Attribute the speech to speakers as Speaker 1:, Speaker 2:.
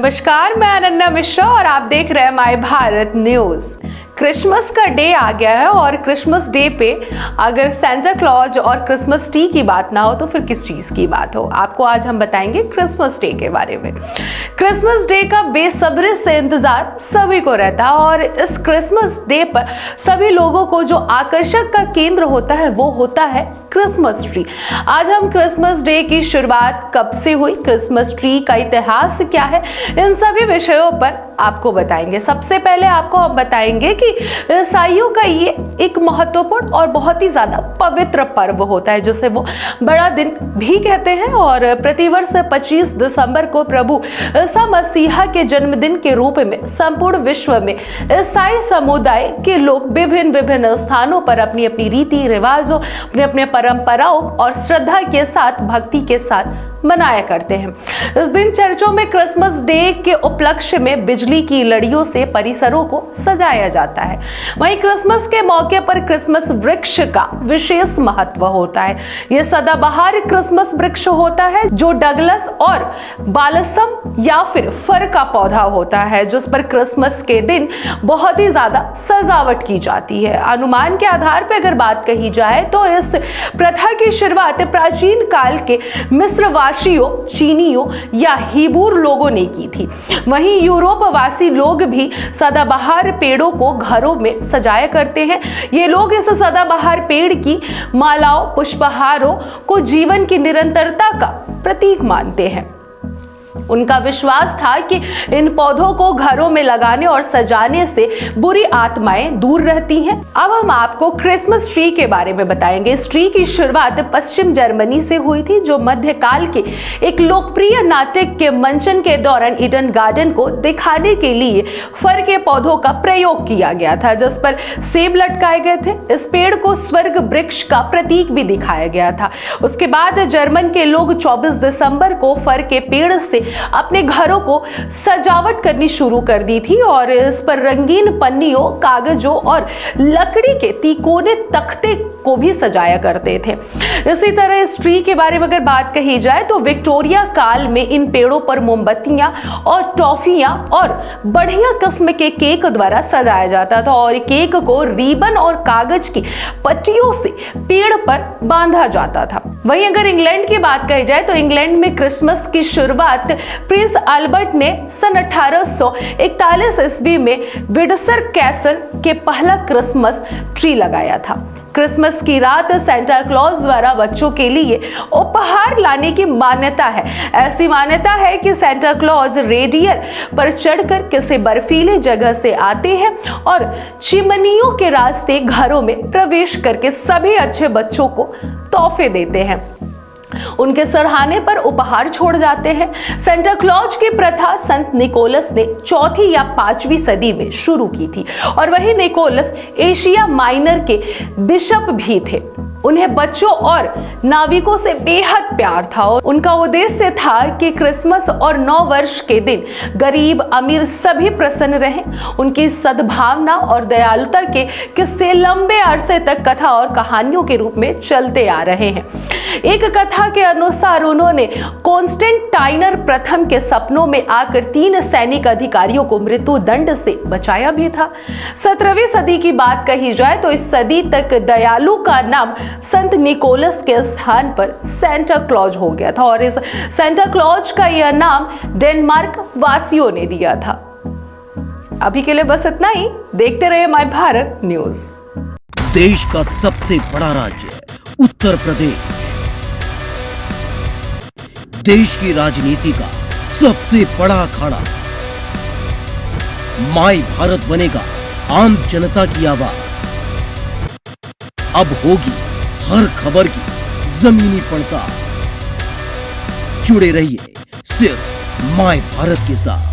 Speaker 1: नमस्कार, मैं अनन्या मिश्रा और आप देख रहे हैं माय भारत न्यूज। क्रिसमस का डे आ गया है और क्रिसमस डे पे अगर सेंटा क्लॉज और क्रिसमस ट्री की बात ना हो तो फिर किस चीज़ की बात हो। आपको आज हम बताएंगे क्रिसमस डे के बारे में। क्रिसमस डे का बेसब्री से इंतजार सभी को रहता है और इस क्रिसमस डे पर सभी लोगों को जो आकर्षक का केंद्र होता है वो होता है क्रिसमस ट्री। आज हम क्रिसमस डे की शुरुआत कब से हुई, क्रिसमस ट्री का इतिहास क्या है, इन सभी विषयों पर आपको बताएंगे। सबसे पहले आपको हम बताएंगे कि ईसाइयों का ये एक महत्वपूर्ण और बहुत ही ज्यादा पवित्र पर्व होता है जिसे वो बड़ा दिन भी कहते हैं और प्रतिवर्ष 25 दिसंबर को प्रभु ईसा मसीहा के जन्मदिन के रूप में संपूर्ण विश्व में ईसाई समुदाय के लोग विभिन्न स्थानों पर अपनी अपनी रीति रिवाजों, अपने अपने परंपराओं और श्रद्धा के साथ, भक्ति के साथ मनाया करते हैं। इस दिन चर्चों में क्रिसमस डे के उपलक्ष्य में बिजली की लड़ियों से परिसरों को सजाया जाता है। वहीं क्रिसमस के मौके पर क्रिसमस वृक्ष का विशेष महत्व होता है। यह सदाबहार क्रिसमस वृक्ष होता है जो डगलस और बालसम या फिर फर का पौधा होता है, जिस पर क्रिसमस के दिन बहुत ही ज्यादा सजावट की जाती है। अनुमान के आधार पर अगर बात कही जाए तो इस प्रथा की शुरुआत प्राचीन काल के मिस्र चीनियों या हिब्रू लोगों ने की थी। वहीं यूरोप वासी लोग भी सदाबहार पेड़ों को घरों में सजाया करते हैं। ये लोग इस सदाबहार पेड़ की मालाओं, पुष्पहारों को जीवन की निरंतरता का प्रतीक मानते हैं। उनका विश्वास था कि इन पौधों को घरों में लगाने और सजाने से बुरी आत्माएं दूर रहती हैं। अब हम आपको क्रिसमस ट्री के बारे में बताएंगे। इस ट्री की शुरुआत पश्चिम जर्मनी से हुई थी, जो मध्यकाल के एक लोकप्रिय नाटक के मंचन के दौरान ईडन गार्डन को दिखाने के लिए फर के पौधों का प्रयोग किया गया था, जिस पर सेब लटकाए गए थे। इस पेड़ को स्वर्ग वृक्ष का प्रतीक भी दिखाया गया था। उसके बाद जर्मन के लोग 24 दिसंबर को फर के पेड़ से अपने घरों को सजावट करनी शुरू कर दी थी और इस पर रंगीन पन्नियों, कागजों और लकड़ी के तिकोने तख्ते को भी सजाया करते थे। इसी तरह इस ट्री के बारे में अगर बात कही जाए तो विक्टोरिया काल में इन पेड़ों पर मोमबत्तियां और टॉफियां और बढ़िया किस्म के केक द्वारा सजाया जाता था और केक को रिबन और कागज की पट्टियों से पेड़ पर बांधा जाता था। वहीं अगर इंग्लैंड की बात कही जाए तो इंग्लैंड में क्रिसमस की शुरुआत प्रिंस अल्बर्ट ने सन 1841 ईस्वी में विंडसर कैसल के पहला क्रिसमस ट्री लगाया था। क्रिसमस की रात सेंटा क्लॉज द्वारा बच्चों के लिए उपहार लाने की मान्यता है। ऐसी मान्यता है कि सेंटा क्लॉज रेडियर पर चढ़कर किसी बर्फीले जगह से आते हैं और चिमनियों के रास्ते घरों में प्रवेश करके सभी अच्छे बच्चों को तोहफे देते हैं, उनके सरहाने पर उपहार छोड़ जाते हैं। सेंटा क्लॉज की प्रथा संत निकोलस ने 4वीं या 5वीं सदी में शुरू की थी और वही निकोलस एशिया माइनर के बिशप भी थे। उन्हें बच्चों और नाविकों से बेहद प्यार था और उनका उद्देश्य था कि क्रिसमस और नव वर्ष के दिन गरीब अमीर सभी प्रसन्न रहें। उनकी सद्भावना और दयालुता के किस्से लंबे अरसे तक कथा और कहानियों के रूप में चलते आ रहे हैं। एक कथा के अनुसार उन्होंने कॉन्स्टेंटाइनर प्रथम के सपनों में आकर 3 सैनिक अधिकारियों को मृत्यु दंड से बचाया भी था। 17वीं सदी की बात कही जाए तो इस सदी तक दयालु का नाम संत निकोलस के स्थान पर सेंटा क्लॉज हो गया था और इस सेंटा क्लॉज का यह नाम डेनमार्क वासियों ने दिया था। अभी के लिए बस इतना ही। देखते रहिए माय भारत न्यूज।
Speaker 2: देश का सबसे बड़ा राज्य उत्तर प्रदेश, देश की राजनीति का सबसे बड़ा अखाड़ा, माय भारत बनेगा आम जनता की आवाज। अब होगी हर खबर की जमीनी पड़ताल। जुड़े रहिए सिर्फ माय भारत के साथ।